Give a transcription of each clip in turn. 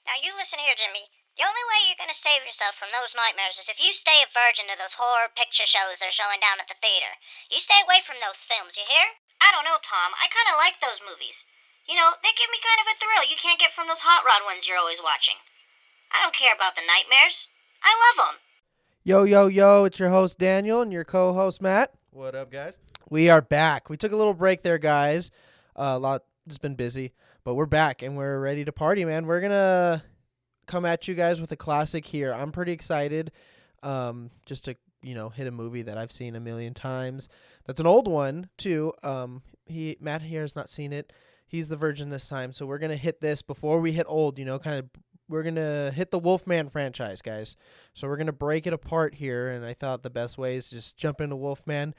Now you listen here, Jimmy. The only way you're gonna save yourself from those nightmares is if you stay a virgin to those horror picture shows they're showing down at the theater. You stay away from those films, you hear? I don't know, Tom. I kinda like those movies. You know, they give me kind of a thrill you can't get from those hot rod ones you're always watching. I don't care about the nightmares. I love them. Yo, yo, yo, it's your host Daniel and your co-host Matt. What up, guys? We are back. We took a little break there, guys. A lot just been busy, but we're back and we're ready to party, man. We're going to come at you guys with a classic here. I'm pretty excited just to, hit a movie that I've seen a million times. That's an old one, too. Matt here has not seen it. He's the virgin this time, so we're going to hit this before we hit old, we're going to hit the Wolfman franchise, guys. So we're going to break it apart here, and I thought the best way is just jump into Wolfman,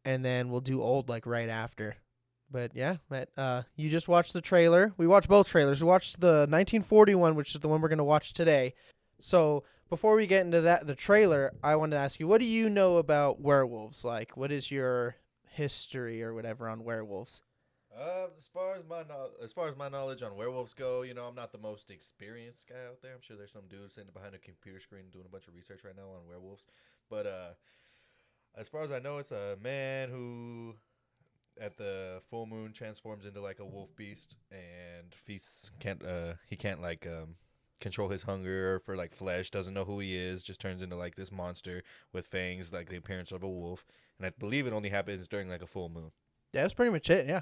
and then we'll do old like right after. But yeah, Matt, you just watched the trailer. We watched both trailers. We watched the 1941, which is the one we're going to watch today. So before we get into the trailer, I wanted to ask you, what do you know about werewolves? Like, what is your history or whatever on werewolves? As far as my knowledge on werewolves go, I'm not the most experienced guy out there. I'm sure there's some dude sitting behind a computer screen doing a bunch of research right now on werewolves. But as far as I know, it's a man who, at the full moon, transforms into like a wolf beast and feasts. He can't control his hunger for like flesh. Doesn't know who he is. Just turns into like this monster with fangs, like the appearance of a wolf. And I believe it only happens during like a full moon. Yeah, that's pretty much it, yeah.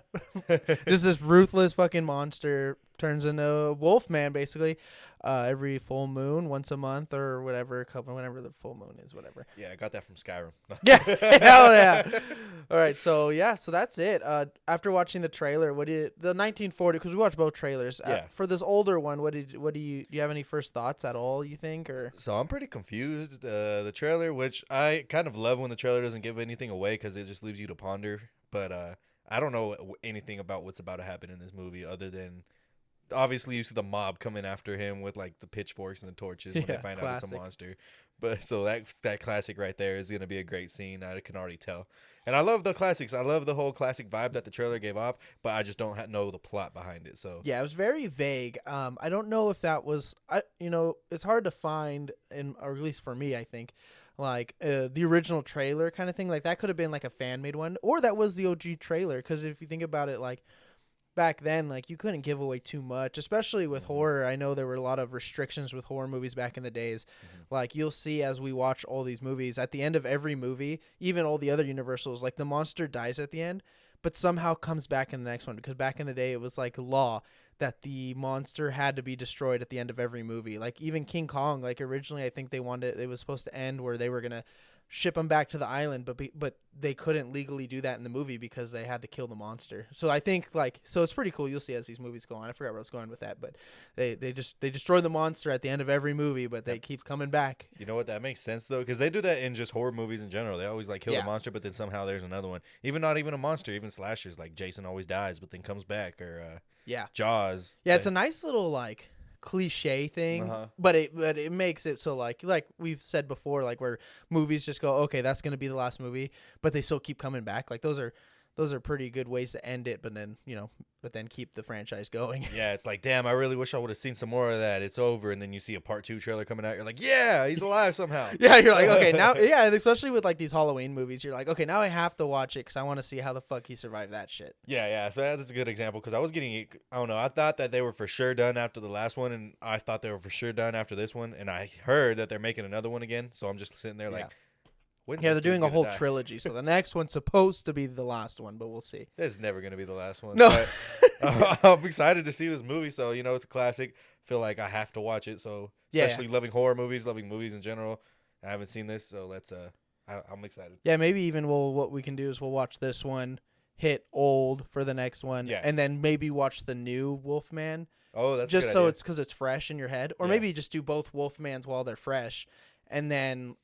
Just this ruthless fucking monster turns into a Wolfman, basically, every full moon, once a month or whatever, whenever the full moon is, whatever. Yeah, I got that from Skyrim. Yeah, hell yeah. All right, so that's it. After watching the trailer, the 1940, because we watched both trailers. Yeah. For this older one, do you have any first thoughts at all, you think? Or So I'm pretty confused. The trailer, which I kind of love when the trailer doesn't give anything away because it just leaves you to ponder. But I don't know anything about what's about to happen in this movie other than obviously you see the mob coming after him with like the pitchforks and the torches when they find out it's a monster. But so that classic right there is going to be a great scene. I can already tell. And I love the classics. I love the whole classic vibe that the trailer gave off, but I just don't know the plot behind it. So yeah, it was very vague. I don't know if that was it's hard to find, or at least for me, I think. Like the original trailer kind of thing, like that could have been like a fan made one, or that was the OG trailer. Because if you think about it, like back then, like you couldn't give away too much, especially with horror. I know there were a lot of restrictions with horror movies back in the days. Like you'll see as we watch all these movies, at the end of every movie, even all the other Universals, like the monster dies at the end, but somehow comes back in the next one. Because back in the day, it was like law that the monster had to be destroyed at the end of every movie. Like even King Kong, like originally I think it was supposed to end where they were going to ship him back to the island, but they couldn't legally do that in the movie because they had to kill the monster. So I think so it's pretty cool. You'll see as these movies go on. I forgot where I was going with that, but they destroy the monster at the end of every movie, but they keep coming back. you know what, that makes sense though, because they do that in just horror movies in general. They always like kill the monster, but then somehow there's another one. Not even a monster, even slashers like Jason always dies but then comes back, or Jaws. Yeah, it's a nice little like cliche thing, but it makes it so like we've said before, like where movies just go, okay, that's gonna be the last movie, but they still keep coming back. Like those are pretty good ways to end it, but then keep the franchise going. Yeah, it's like, damn, I really wish I would have seen some more of that. It's over, and then you see a part 2 trailer coming out. You're like, yeah, he's alive somehow. Yeah, you're like, okay, now, yeah, and especially with like these Halloween movies, you're like, okay, now I have to watch it because I want to see how the fuck he survived that shit. Yeah, so that's a good example because I don't know, I thought that they were for sure done after the last one, and I thought they were for sure done after this one, and I heard that they're making another one again, so I'm just sitting there like, yeah, they're doing a whole trilogy, so the next one's supposed to be the last one, but we'll see. It's never going to be the last one. No. But, I'm excited to see this movie, so, it's a classic. I feel like I have to watch it, so especially loving horror movies, loving movies in general. I haven't seen this, so I'm excited. Yeah, maybe even what we can do is we'll watch this one, hit old for the next one, and then maybe watch the new Wolfman. Oh, that's just a good so idea. It's because it's fresh in your head, or maybe just do both Wolfmans while they're fresh. And then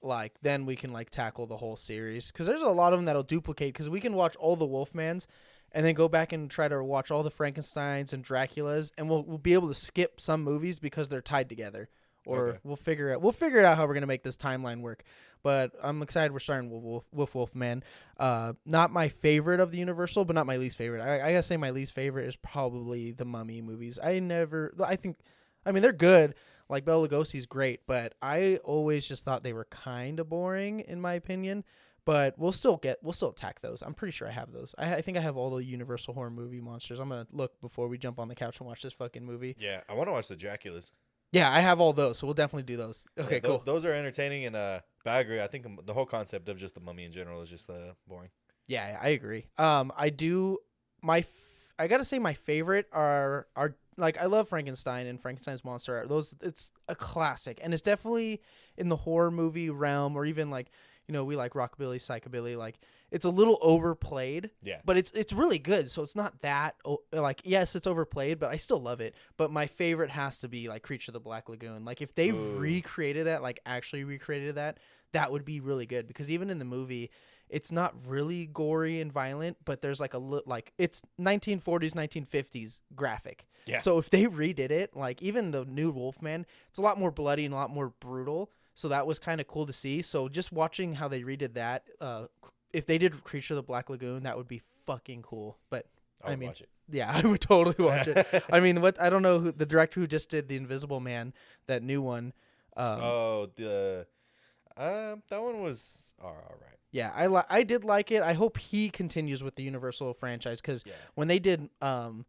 we can tackle the whole series, because there's a lot of them that'll duplicate. Because we can watch all the Wolfmans, and then go back and try to watch all the Frankensteins and Draculas, and we'll be able to skip some movies because they're tied together. Or we'll figure it out how we're gonna make this timeline work. But I'm excited. We're starting with Wolfman. Not my favorite of the Universal, but not my least favorite. I gotta say my least favorite is probably the Mummy movies. I I mean, they're good. Like Bela Lugosi's great, but I always just thought they were kind of boring in my opinion. But we'll still attack those. I'm pretty sure I have those. I think I have all the Universal horror movie monsters. I'm gonna look before we jump on the couch and watch this fucking movie. Yeah, I want to watch the Draculas. Yeah, I have all those, so we'll definitely do those. Okay, Yeah, cool. Those are entertaining, and but I agree. I think the whole concept of just the mummy in general is just boring. Yeah, I agree. I do I gotta say my favorite are like I love Frankenstein and Frankenstein's monster. Those it's a classic, and it's definitely in the horror movie realm, or even like we like rockabilly, psychobilly. Like it's a little overplayed. Yeah. But it's really good. So it's not that like yes, it's overplayed, but I still love it. But my favorite has to be like Creature of the Black Lagoon. Like if they recreated that, like actually recreated that, that would be really good because even in the movie. It's not really gory and violent, but there's like it's 1940s, 1950s graphic. Yeah. So if they redid it, like even the new Wolfman, it's a lot more bloody and a lot more brutal. So that was kind of cool to see. So just watching how they redid that, if they did Creature of the Black Lagoon, that would be fucking cool. But I mean, watch it. Yeah, I would totally watch it. I mean, I don't know the director who just did The Invisible Man, that new one. That one was all right. Yeah, I did like it. I hope he continues with the Universal franchise because when they did Tom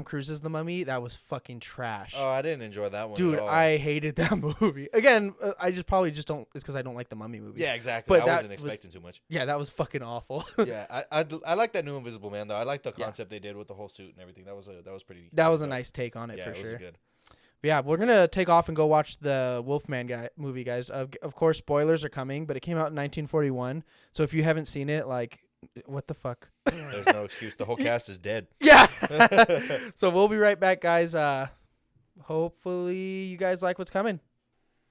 Cruise's The Mummy, that was fucking trash. Oh, I didn't enjoy that one. Dude, at all. I hated that movie. Again, I probably just don't. It's because I don't like the Mummy movies. Yeah, exactly. But I wasn't expecting too much. Yeah, that was fucking awful. Yeah, I like that new Invisible Man though. I like the concept they did with the whole suit and everything. That was pretty. That was a nice take on it yeah, for it sure. was good. Yeah, we're gonna take off and go watch the Wolfman movie, guys. Of course, spoilers are coming, but it came out in 1941. So if you haven't seen it, like, what the fuck? There's no excuse. The whole cast is dead. Yeah. So we'll be right back, guys. Hopefully you guys like what's coming,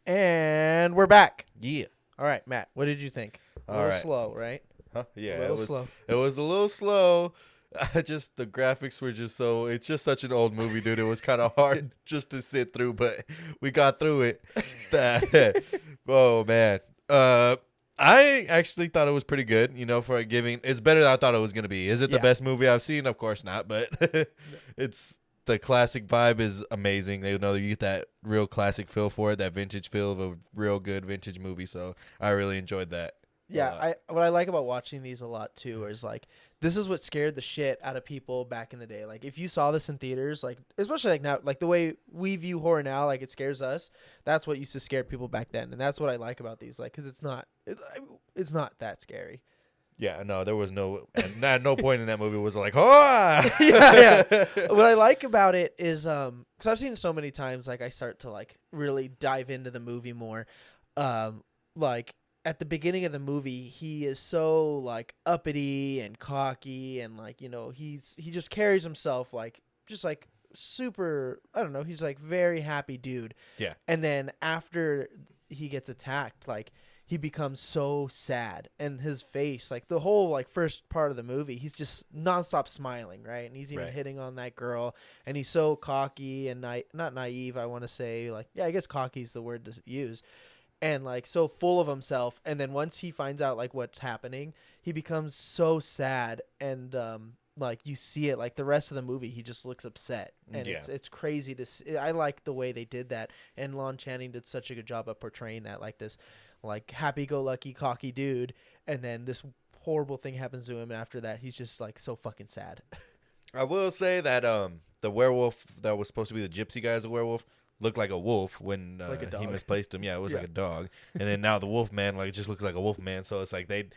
and we're back. Yeah. All right, Matt. What did you think? A little slow, right? Huh? Yeah, A little slow. It was a little slow. Just the graphics were just so. It's just such an old movie, dude. It was kind of hard just to sit through, but we got through it. Oh man. I actually thought it was pretty good. For giving. It's better than I thought it was gonna be. Is it the best movie I've seen? Of course not, but it's the classic vibe is amazing. You get that real classic feel for it, that vintage feel of a real good vintage movie. So I really enjoyed that. Yeah, what I like about watching these a lot too is like this is what scared the shit out of people back in the day. Like if you saw this in theaters, like especially like now, like the way we view horror now, like it scares us. That's what used to scare people back then, and that's what I like about these, like because it's not that scary. Yeah, no, there was no point in that movie was like, oh, yeah. What I like about it is because I've seen it so many times, like I start to like really dive into the movie more, like. At the beginning of the movie, he is so like uppity and cocky, and like he just carries himself like just like super. I don't know. He's like very happy dude. Yeah. And then after he gets attacked, like he becomes so sad, and his face, like the whole like first part of the movie, he's just nonstop smiling, right? And he's even hitting on that girl, and he's so cocky and not naive. I want to say like I guess cocky is the word to use. And like so full of himself, and then once he finds out like what's happening, he becomes so sad, and like you see it like the rest of the movie, he just looks upset, and it's crazy to see. I like the way they did that, and Lon Channing did such a good job of portraying that, like this like happy-go-lucky cocky dude, and then this horrible thing happens to him, and after that he's just like so fucking sad. I will say that the werewolf that was supposed to be the gypsy guy as a werewolf looked like a wolf when like a he misplaced him. Yeah, it was like a dog. And then now the wolf man like just looks like a wolf man. So it's like they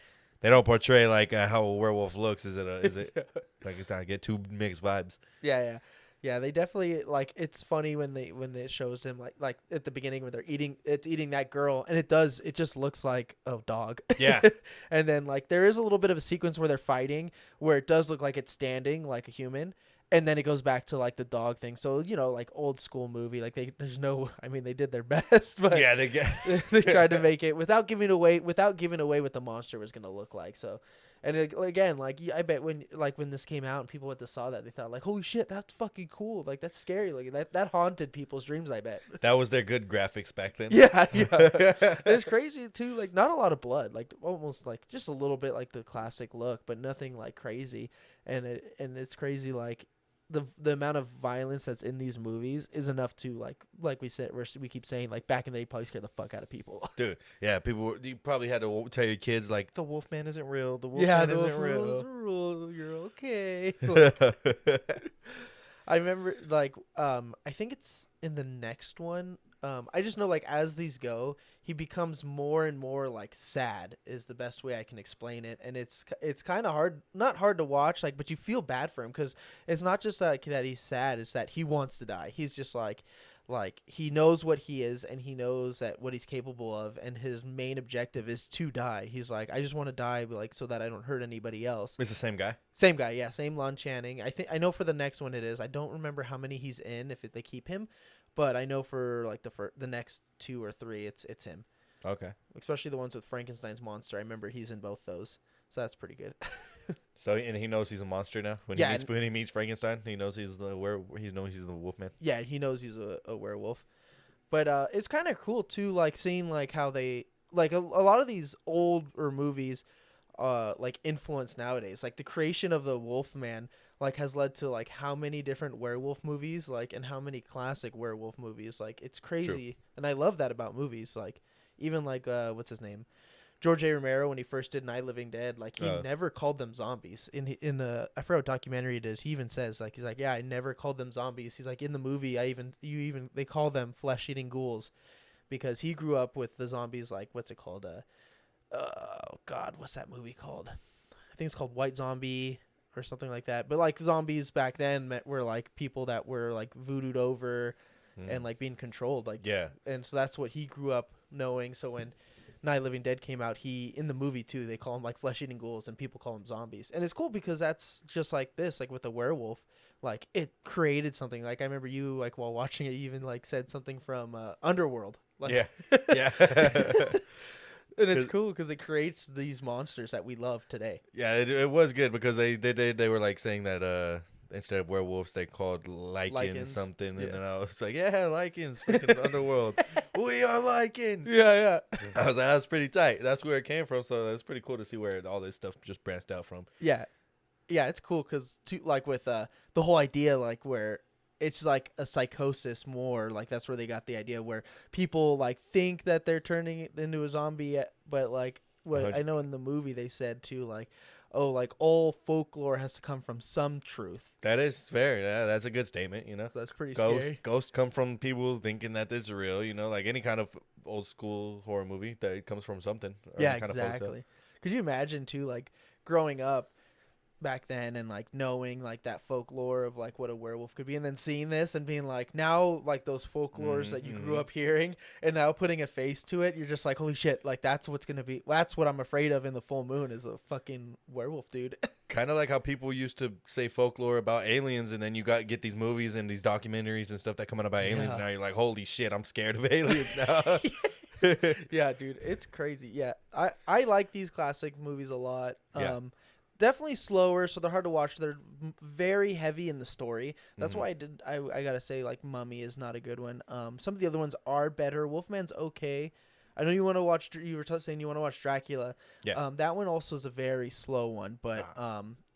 don't portray like how a werewolf looks. Is it like I get two mixed vibes? Yeah. They definitely like. It's funny when it shows him like at the beginning when it's eating that girl, and it just looks like a dog. Yeah. And then like there is a little bit of a sequence where they're fighting where it does look like it's standing like a human. And then it goes back to like the dog thing. So, like old school movie, like they did their best, but yeah, they tried to make it without giving away what the monster was going to look like. So, and again, like I bet when this came out and people saw that, they thought like, holy shit, that's fucking cool. Like that's scary. Like that haunted people's dreams, I bet. That was their good graphics back then. Yeah. It's crazy too. Like not a lot of blood, like almost like just a little bit like the classic look, but nothing like crazy. And it's crazy. Like, the amount of violence that's in these movies is enough to like we said we keep saying like back in the day probably scared the fuck out of people. Dude, yeah, you probably had to tell your kids like the Wolfman isn't real. The Wolfman Yeah, isn't real. you're okay. I remember I think it's in the next one. I just know like as these go, he becomes more and more like sad is the best way I can explain it, and it's kind of hard, not hard to watch, like, but you feel bad for him because it's not just like that he's sad; it's that he wants to die. He's just like he knows what he is and he knows that what he's capable of, and his main objective is to die. He's like, I just want to die, like so that I don't hurt anybody else. It's the same guy. Same guy, yeah, same Lon Channing. I know for the next one it is. I don't remember how many he's in if they keep him, but I know for like the next 2 or 3, it's him. Okay. Especially the ones with Frankenstein's monster. I remember he's in both those, so that's pretty good. So and he knows he's a monster now. When he meets Frankenstein, he knows he's the Wolfman. Yeah, he knows he's a werewolf. But it's kind of cool too, like seeing like how they like a lot of these older movies, like influence nowadays. Like the creation of the Wolfman, like has led to like how many different werewolf movies, like and how many classic werewolf movies. Like it's crazy, True. and I love that about movies. Like even like what's his name, George A. Romero, when he first did Night Living Dead, like he never called them zombies. In the I forgot what documentary it is, he even says like he's like, yeah, I never called them zombies. He's like, in the movie, they call them flesh eating ghouls, because he grew up with the zombies. Like what's it called? Oh God, what's that movie called? I think it's called White Zombie or something like that. But like zombies back then were like people that were like voodooed over and like being controlled. Like yeah, and so that's what he grew up knowing. So when Night Living Dead came out, he in the movie too, they call them like flesh eating ghouls and people call them zombies. And it's cool because that's just like this, like with the werewolf, like it created something. Like I remember you like while watching it, you even like said something from Underworld. Like, yeah, yeah. And it's cool because it creates these monsters that we love today. Yeah, it was good because they were like saying that instead of werewolves they called lichens something, and then I was like, yeah, lichens, freaking Underworld, we are lichens. Yeah. I was like, that's pretty tight. That's where it came from. So it's pretty cool to see where all this stuff just branched out from. Yeah, it's cool because like with the whole idea, like where it's like a psychosis more, like that's where they got the idea where people like think that they're turning into a zombie, but like what I know in the movie they said too, like, oh, like all folklore has to come from some truth. That is fair. Yeah, that's a good statement, you know. So that's pretty scary. Ghosts come from people thinking that it's real, you know, like any kind of old school horror movie that it comes from something. Or Yeah, any kind exactly. Could you imagine too, like growing up back then and like knowing like that folklore of like what a werewolf could be, and then seeing this and being like, now like those folklores that you grew up hearing and now putting a face to it, you're just like, holy shit, like that's what's gonna be, that's what I'm afraid of in the full moon, is a fucking werewolf, dude. Kind of like how people used to say folklore about aliens, and then you get these movies and these documentaries and stuff that come out about aliens. Now you're like, holy shit, I'm scared of aliens now. Yeah, dude, it's crazy. Yeah, I like these classic movies a lot. Yeah. Definitely slower, so they're hard to watch. They're very heavy in the story. That's why I gotta say, like, Mummy is not a good one. Some of the other ones are better. Wolfman's okay. I know you want to watch. You were saying you want to watch Dracula. Yeah. That one also is a very slow one, but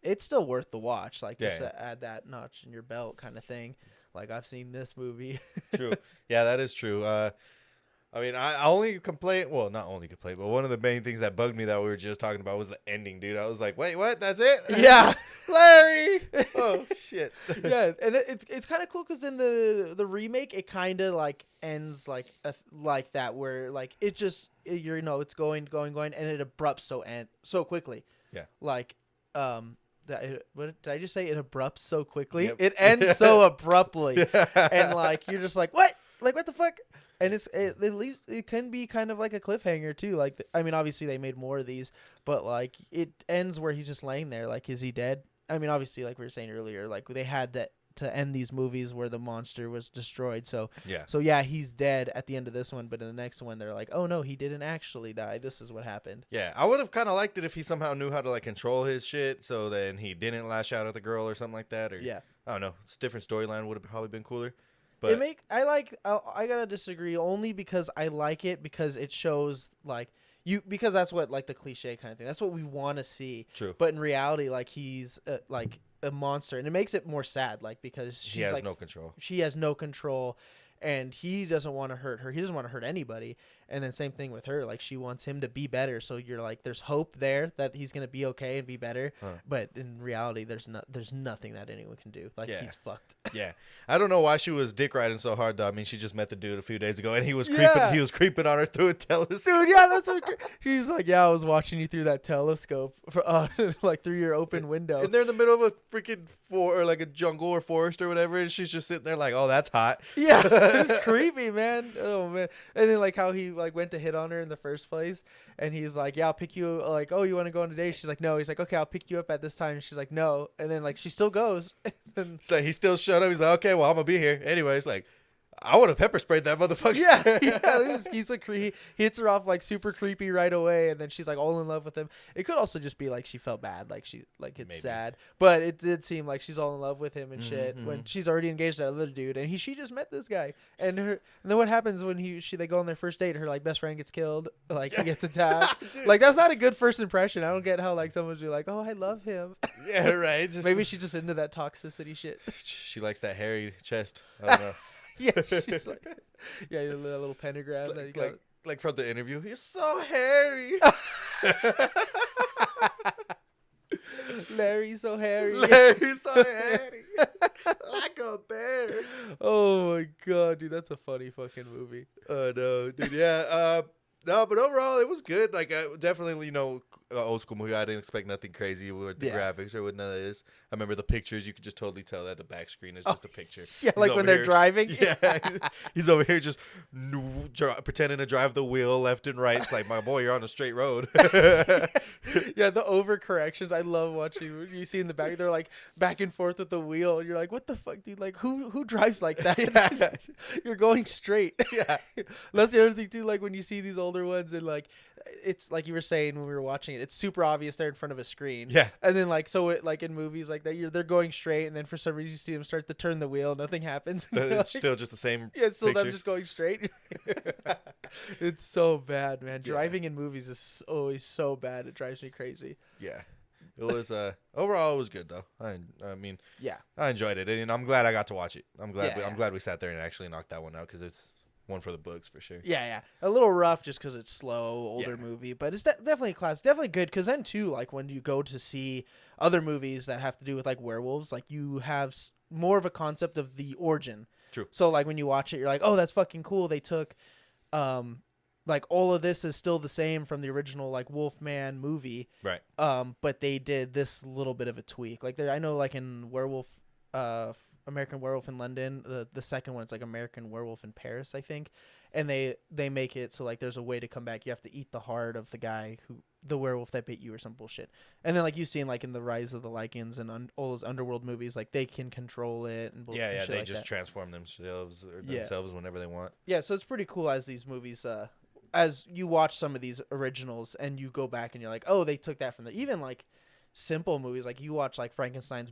it's still worth the watch. Like, just to add that notch in your belt, kind of thing. Like, I've seen this movie. True. Yeah, that is true. I mean, I only complain. Well, not only complain, but one of the main things that bugged me that we were just talking about was the ending, dude. I was like, wait, what? That's it? Yeah. Larry. Oh shit. Yeah, and it's kind of cool because in the remake, it kind of like ends like that, where like it just it's going, and it abrupts so quickly. Yeah. Like what did I just say? It abrupts so quickly. Yep. It ends so abruptly, and like you're just like, what? Like, what the fuck? And it can be kind of like a cliffhanger too. Like, I mean, obviously they made more of these, but like it ends where he's just laying there. Like, is he dead? I mean, obviously, like we were saying earlier, like they had to end these movies where the monster was destroyed. So yeah, he's dead at the end of this one, but in the next one they're like, oh no, he didn't actually die. This is what happened. Yeah, I would have kind of liked it if he somehow knew how to like control his shit, so then he didn't lash out at the girl or something like that. Or Yeah, I don't know. It's a different storyline would have probably been cooler. But I gotta disagree only because I like it because it shows like because that's what like the cliche kind of thing. That's what we want to see. True. But in reality, like he's like a monster, and it makes it more sad, like because She she's has like no control. she has no control, and he doesn't want to hurt her. He doesn't want to hurt anybody. And then same thing with her, like she wants him to be better. So you're like, there's hope there that he's gonna be okay and be better. Huh. But in reality, there's nothing that anyone can do. Like Yeah. he's fucked. Yeah, I don't know why she was dick riding so hard though. I mean, she just met the dude a few days ago, and he was Yeah. creeping. He was creeping on her through a telescope. Dude, yeah, that's what she's like. Yeah, I was watching you through that telescope, like through your open window. And they're in the middle of a freaking or like a jungle or forest or whatever, and she's just sitting there like, "Oh, that's hot." Yeah, it's creepy, man. Oh man. And then like how he like went to hit on her in the first place, and he's like, "Yeah, I'll pick you." Like, "Oh, you want to go on a date?" She's like, "No." He's like, "Okay, I'll pick you up at this time." And she's like, "No." And then like she still goes. And So he still showed up. He's like, "Okay, well, I'm gonna be here." Anyways, like, I would have pepper sprayed that motherfucker. yeah. He's like he hits her off like super creepy right away, and then she's like all in love with him. It could also just be like she felt bad, like it's Maybe. sad, but it did seem like she's all in love with him and shit Mhm. when she's already engaged to another dude, and she just met this guy, and then what happens when they go on their first date? Her like best friend gets killed, like he gets attacked. Dude. Like that's not a good first impression. I don't get how like someone would be like, oh, I love him. Yeah, right. Just, Maybe she's just into that toxicity shit. she likes that hairy chest. I don't know. Yeah, she's like, yeah, a little pentagram that you got. Like from the interview, he's so hairy. Larry's so hairy. Larry's so hairy, like a bear. Oh my god, dude, that's a funny fucking movie. Oh no, dude. Yeah. No, but overall it was good. Like, definitely, old school movie. I didn't expect nothing crazy with the Yeah. graphics or with none of this. I remember the pictures. You could just totally tell that the back screen is just a picture. Yeah, He's like over when they're here- driving. Yeah, he's over here just pretending to drive the wheel left and right. It's like, my boy, you're on a straight road. Yeah, the overcorrections. I love watching. You see in the back, they're like back and forth with the wheel. And you're like, what the fuck, dude? Like, who drives like that? Yeah. You're going straight. Yeah. That's the other thing too. Like when you see these older ones, and like, it's like you were saying when we were watching it, it's super obvious they're in front of a screen. Yeah. And then like like in movies like that, they're going straight, and then for some reason you see them start to turn the wheel, nothing happens. And you're It's like, still just the same. yeah, it's still them picture. just going straight. It's so bad, man. Yeah. Driving in movies is always so bad. It drives me crazy. Yeah. It was overall it was good though. I mean, Yeah. I enjoyed it, and I'm glad I got to watch it. I'm glad Yeah, I'm yeah. glad we sat there and actually knocked that one out, because it's one for the books for sure. Yeah, yeah. A little rough just because it's slow, older Yeah. movie, but it's definitely a class. Definitely good because then too, like when you go to see other movies that have to do with like werewolves, like you have more of a concept of the origin. True. So like when you watch it, you're like, oh, that's fucking cool. They took, like all of this is still the same from the original like Wolfman movie. Right. But they did this little bit of a tweak. Like I know like in American Werewolf in London, the second one, it's like American Werewolf in Paris, I think. And they make it so like there's a way to come back. You have to eat the heart of the guy the werewolf that bit you or some bullshit. And then like you've seen like in the Rise of the Lycans and all those underworld movies, like they can control it and Yeah, and yeah. shit They like just that. transform themselves Yeah. whenever they want. Yeah, so it's pretty cool as these movies as you watch some of these originals and you go back and you're like, oh, they took that from even like simple movies, like you watch like Frankenstein,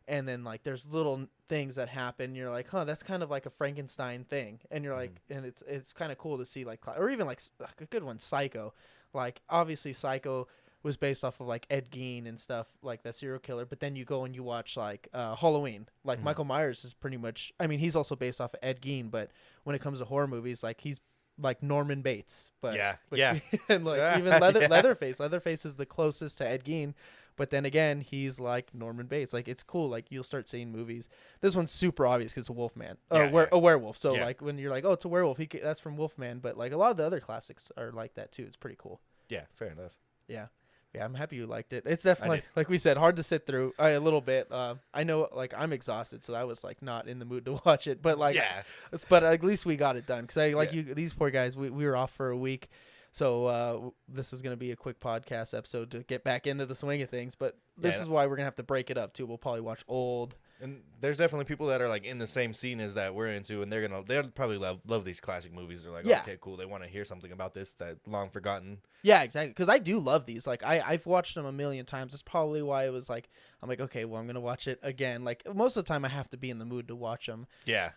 and then like there's little things that happen, you're like, huh, that's kind of like a Frankenstein thing, and you're like, and it's kind of cool to see like, or even like a good one, Psycho. Like obviously Psycho was based off of like Ed Gein and stuff, like that serial killer, but then you go and you watch like Halloween, like Michael Myers is pretty much, I mean, he's also based off of Ed Gein, but when it comes to horror movies, like he's like Norman Bates, but Yeah, but- yeah. and like even Yeah. Leatherface is the closest to Ed Gein, but then again he's like Norman Bates. Like it's cool, like you'll start seeing movies. This one's super obvious because it's a Wolfman, Yeah, a werewolf. So Yeah. like when you're like, oh, it's a werewolf, that's from Wolfman, but like a lot of the other classics are like that too. It's pretty cool. Yeah, fair enough. Yeah, I'm happy you liked it. It's definitely, did. like we said, hard to sit through a little bit. I know, like I'm exhausted, so I was like not in the mood to watch it. But like, Yeah. but at least we got it done. Because I like Yeah. these poor guys. We were off for a week, so this is gonna be a quick podcast episode to get back into the swing of things. But this Yeah. is why we're gonna have to break it up too. We'll probably watch old. And there's definitely people that are like in the same scene as that we're into, and they'll probably love these classic movies. They're like, Yeah. okay, cool. They want to hear something about this that long forgotten. Yeah, exactly. Because I do love these. Like I've watched them a million times. That's probably why it was like I'm like, okay, well I'm gonna watch it again. Like most of the time I have to be in the mood to watch them. Yeah.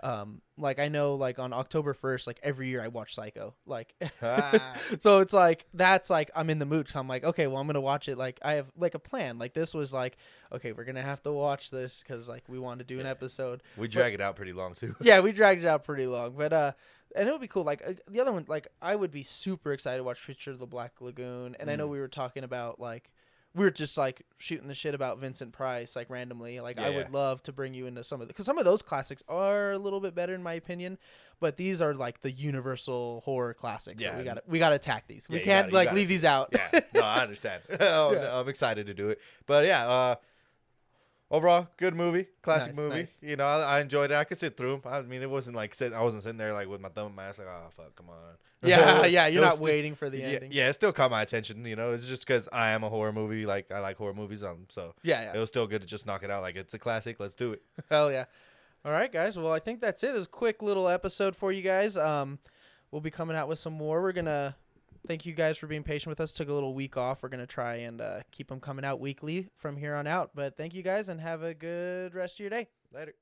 like I know like on October 1st, like every year I watch Psycho. Like Ah. so it's like that's like I'm in the mood. So I'm like, okay, well I'm gonna watch it. Like I have like a plan. Like this was like, okay, we're gonna have to watch this because like we want to do an episode. We drag it out pretty long too. Yeah, we dragged it out pretty long, but and it would be cool. Like the other one, like I would be super excited to watch Creature of the Black Lagoon. And I know we were talking about like we were just like shooting the shit about Vincent Price like randomly. Like I would love to bring you into some of because some of those classics are a little bit better in my opinion, but these are like the universal horror classics. Yeah. So we gotta attack these. We you can't gotta leave these out. Yeah, no, I understand. No, I'm excited to do it. But yeah, overall, good movie, classic Nice, movie. nice. You know, I enjoyed it. I could sit through them. I mean, it wasn't like I wasn't sitting there like with my thumb in my ass, like, oh fuck, come on. Yeah, It you're was not still- waiting for the ending. Yeah, it still caught my attention. You know, it's just because I am a horror movie. Like I like horror movies. So Yeah. it was still good to just knock it out. Like it's a classic. Let's do it. Hell yeah. All right, guys. Well, I think that's it. This quick little episode for you guys. We'll be coming out with some more. We're going to thank you guys for being patient with us. Took a little week off. We're going to try and keep them coming out weekly from here on out. But thank you guys and have a good rest of your day. Later.